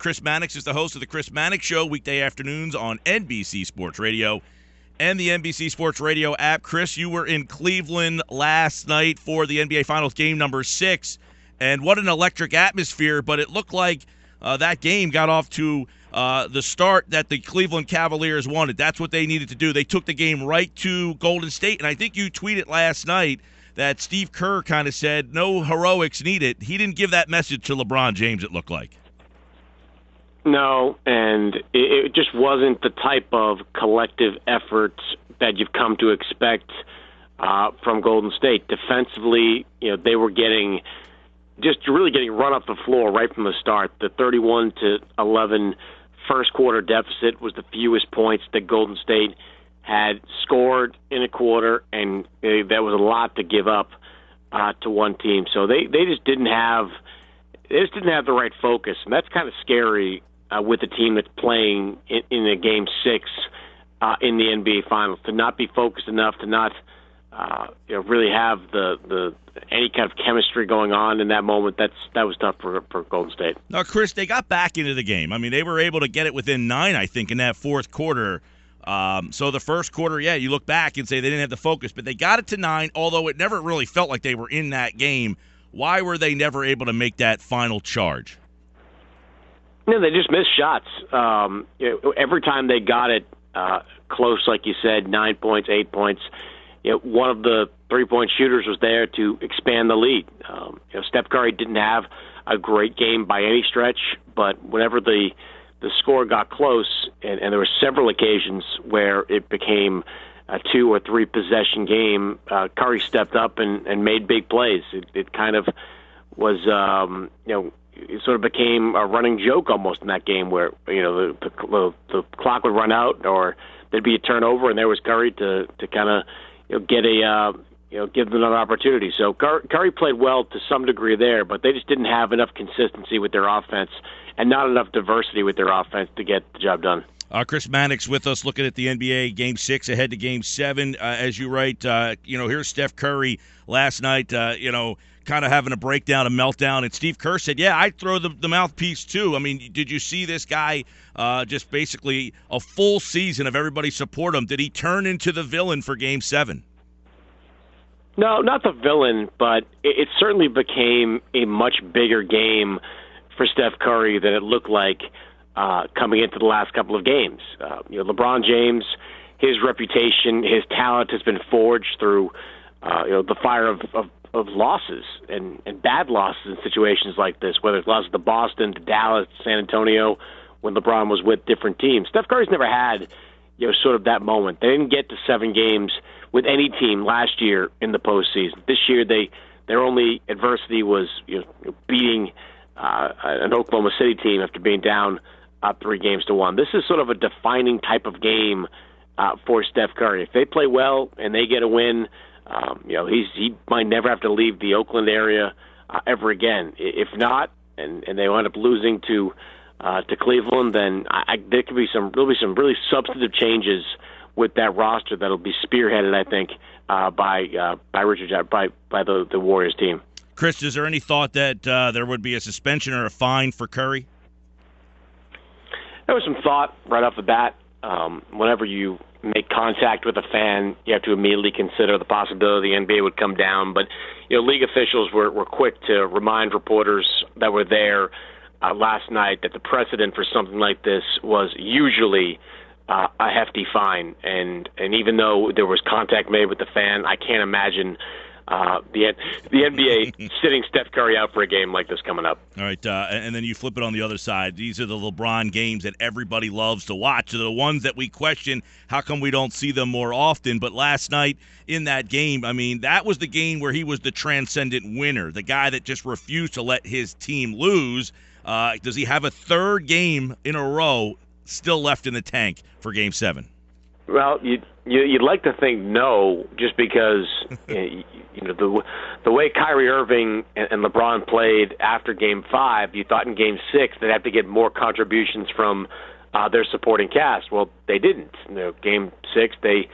Chris Mannix is the host of the Chris Mannix Show, weekday afternoons on NBC Sports Radio and the NBC Sports Radio app. Chris, you were in Cleveland last night for the NBA Finals game number 6, and what an electric atmosphere, but it looked like that game got off to the start that the Cleveland Cavaliers wanted. That's what they needed to do. They took the game right to Golden State, and I think you tweeted last night that Steve Kerr kind of said, no heroics needed. He didn't give that message to LeBron James, it looked like. No, and it just wasn't the type of collective effort that you've come to expect from Golden State. Defensively, they were getting run off the floor right from the start. The 31-11 first quarter deficit was the fewest points that Golden State had scored in a quarter, and that was a lot to give up to one team. So they just didn't have the right focus, and that's kind of scary with a team that's playing in a game 6 in the NBA Finals, to not be focused enough, to not really have the any kind of chemistry going on in that moment. That was tough for Golden State. Now, Chris, they got back into the game. I mean, they were able to get it within 9, I think, in that fourth quarter. So the first quarter, you look back and say they didn't have the focus, but they got it to 9, although it never really felt like they were in that game. Why were they never able to make that final charge? No, they just missed shots. Every time they got it close, like you said, 9 points, 8 points, one of the three-point shooters was there to expand the lead. Steph Curry didn't have a great game by any stretch, but whenever the score got close, and there were several occasions where it became a 2 or 3 possession game, Curry stepped up and made big plays. It kind of was, it sort of became a running joke almost in that game where, the clock would run out or there'd be a turnover, and there was Curry to kind of, give them another opportunity. So Curry played well to some degree there, but they just didn't have enough consistency with their offense and not enough diversity with their offense to get the job done. Chris Mannix with us looking at the NBA Game 6 ahead to Game 7. As you write, here's Steph Curry last night, kind of having a breakdown, a meltdown. And Steve Kerr said, I'd throw the mouthpiece too. I mean, did you see this guy just basically a full season of everybody support him? Did he turn into the villain for Game 7? No, not the villain, but it certainly became a much bigger game for Steph Curry than it looked like coming into the last couple of games. LeBron James, his reputation, his talent has been forged through the fire of losses and bad losses in situations like this, whether it's losses to Boston, to Dallas, to San Antonio, when LeBron was with different teams. Steph Curry's never had sort of that moment. They didn't get to 7 games with any team last year in the postseason. This year, their only adversity was beating an Oklahoma City team after being down 3-1. This is sort of a defining type of game for Steph Curry. If they play well and they get a win, he might never have to leave the Oakland area ever again. If not, and they wind up losing to Cleveland, then there could be some really substantive changes with that roster that'll be spearheaded, I think, by Richard by the Warriors team. Chris, is there any thought that there would be a suspension or a fine for Curry? There was some thought right off the bat. Whenever you make contact with a fan, you have to immediately consider the possibility the NBA would come down. But league officials were quick to remind reporters that were there last night that the precedent for something like this was usually a hefty fine. And even though there was contact made with the fan, I can't imagine the NBA sitting Steph Curry out for a game like this coming up. All right, and then you flip it on the other side. These are the LeBron games that everybody loves to watch. They're the ones that we question, how come we don't see them more often? But last night in that game, I mean, that was the game where he was the transcendent winner, the guy that just refused to let his team lose. Does he have a third game in a row still left in the tank for Game 7? Well, you'd like to think no, just because the way Kyrie Irving and LeBron played after Game 5, you thought in Game 6 they'd have to get more contributions from their supporting cast. Well, they didn't. Game 6, they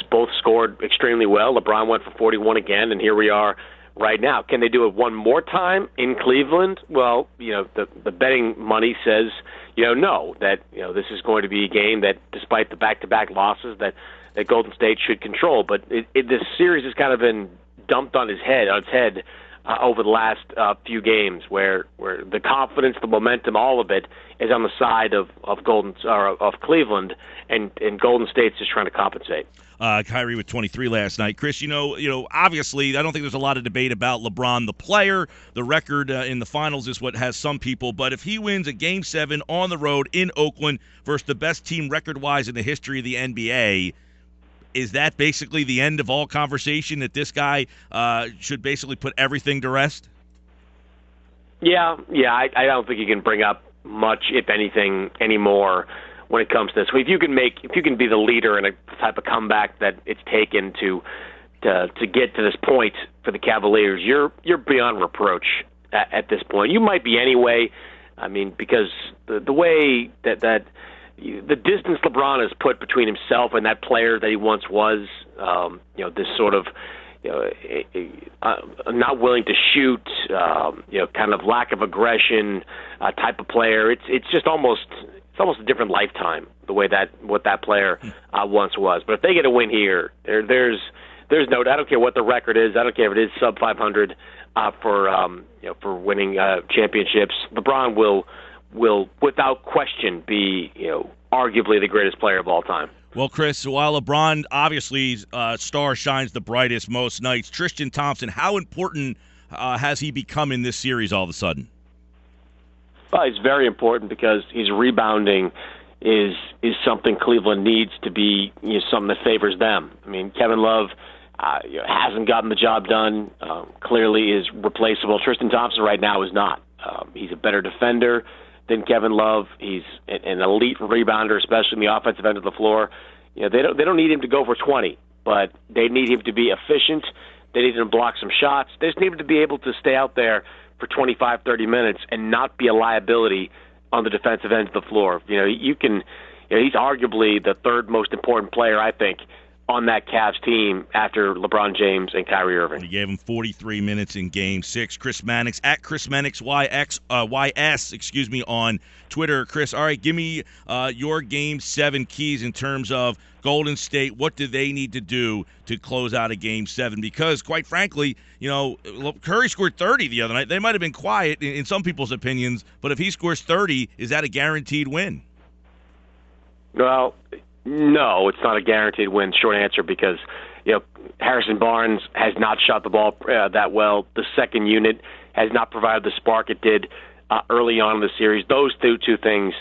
both scored extremely well. LeBron went for 41 again, and here we are right now. Can they do it one more time in Cleveland? Well, the betting money says, no, that, this is going to be a game that, despite the back-to-back losses, that Golden State should control. But this series has kind of been dumped on its head over the last few games, where the confidence, the momentum, all of it is on the side of Cleveland, and Golden State's just trying to compensate. Kyrie with 23 last night. Chris, obviously, I don't think there's a lot of debate about LeBron, the player. The record in the finals is what has some people. But if he wins a Game 7 on the road in Oakland versus the best team record-wise in the history of the NBA, is that basically the end of all conversation, that this guy should basically put everything to rest? Yeah. I don't think you can bring up much, if anything, anymore when it comes to this. If you can be the leader in a type of comeback that it's taken to get to this point for the Cavaliers, you're beyond reproach at this point. You might be anyway. I mean, because the way that the distance LeBron has put between himself and that player that he once was, this sort of, not willing to shoot, kind of lack of aggression type of player. It's just almost a different lifetime, the way what that player once was. But if they get a win here, there's no. I don't care what the record is. I don't care if it is sub 500 for winning championships. LeBron will without question be arguably the greatest player of all time. Well, Chris, while LeBron obviously star shines the brightest most nights, Tristan Thompson, how important has he become in this series all of a sudden? Well, he's very important because his rebounding is something Cleveland needs to be something that favors them. I mean, Kevin Love hasn't gotten the job done. Clearly is replaceable. Tristan Thompson right now is not. He's a better defender than Kevin Love. He's an elite rebounder, especially in the offensive end of the floor. They don't need him to go for 20, but they need him to be efficient. They need him to block some shots. They just need him to be able to stay out there for 25, 30 minutes and not be a liability on the defensive end of the floor. He's arguably the third most important player, I think, on that Cavs team after LeBron James and Kyrie Irving. He gave him 43 minutes in Game 6. Chris Mannix, at Chris Mannix, YS, on Twitter. Chris, all right, give me your Game 7 keys in terms of Golden State. What do they need to do to close out a Game 7? Because, quite frankly, Curry scored 30 the other night. They might have been quiet in some people's opinions, but if he scores 30, is that a guaranteed win? Well, no, it's not a guaranteed win, short answer, because Harrison Barnes has not shot the ball that well. The second unit has not provided the spark it did early on in the series. Those two things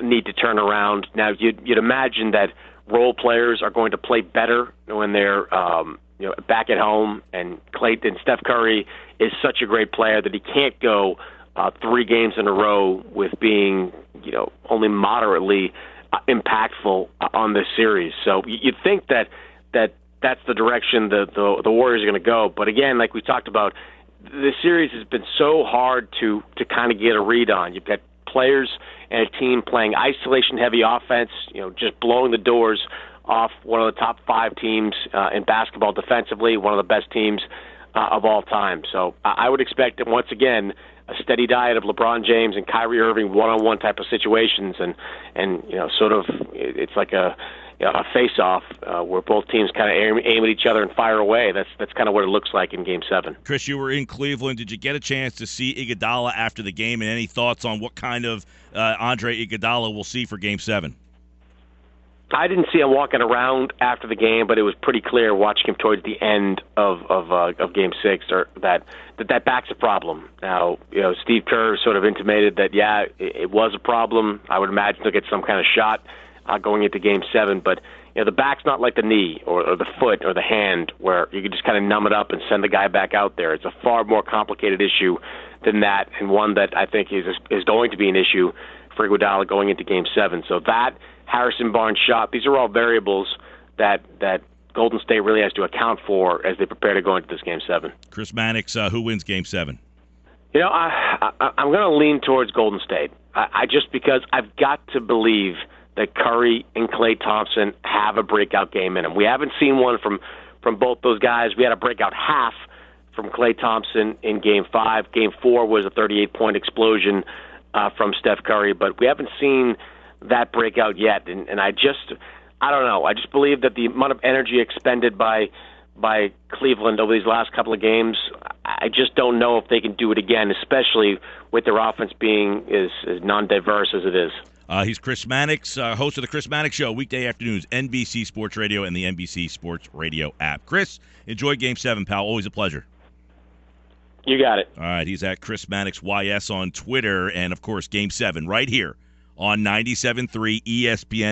need to turn around. Now, you'd imagine that role players are going to play better when they're back at home, and Steph Curry is such a great player that he can't go 3 games in a row with being only moderately impactful on this series. So you'd think that's the direction the Warriors are going to go. But again, like we talked about, this series has been so hard to kind of get a read on. You've got players and a team playing isolation-heavy offense, just blowing the doors off one of the top 5 teams in basketball defensively, one of the best teams of all time. So I would expect that, once again, a steady diet of LeBron James and Kyrie Irving one-on-one type of situations, and sort of it's like a face-off where both teams kind of aim at each other and fire away. That's kind of what it looks like in Game 7. Chris, you were in Cleveland. Did you get a chance to see Iguodala after the game, and any thoughts on what kind of Andre Iguodala we'll see for Game 7? I didn't see him walking around after the game, but it was pretty clear watching him towards the end of Game 6 that back's a problem. Now, Steve Kerr sort of intimated that, it was a problem. I would imagine he'll get some kind of shot going into Game 7, but the back's not like the knee or the foot or the hand, where you can just kind of numb it up and send the guy back out there. It's a far more complicated issue than that, and one that I think is going to be an issue for Iguodala going into Game 7. So that Harrison Barnes shot, these are all variables that Golden State really has to account for as they prepare to go into this Game 7. Chris Mannix, who wins Game 7? I'm going to lean towards Golden State. I just because I've got to believe that Curry and Klay Thompson have a breakout game in them. We haven't seen one from both those guys. We had a breakout half from Klay Thompson in Game 5. Game 4 was a 38-point explosion from Steph Curry, but we haven't seen that breakout yet. And I don't know. I just believe that the amount of energy expended by Cleveland over these last couple of games, I just don't know if they can do it again, especially with their offense being as non-diverse as it is. He's Chris Mannix, host of the Chris Mannix Show, weekday afternoons, NBC Sports Radio and the NBC Sports Radio app. Chris, enjoy Game 7, pal. Always a pleasure. You got it. All right, he's at Chris Mannix YS on Twitter, and, of course, Game 7 right here on 97.3 ESPN.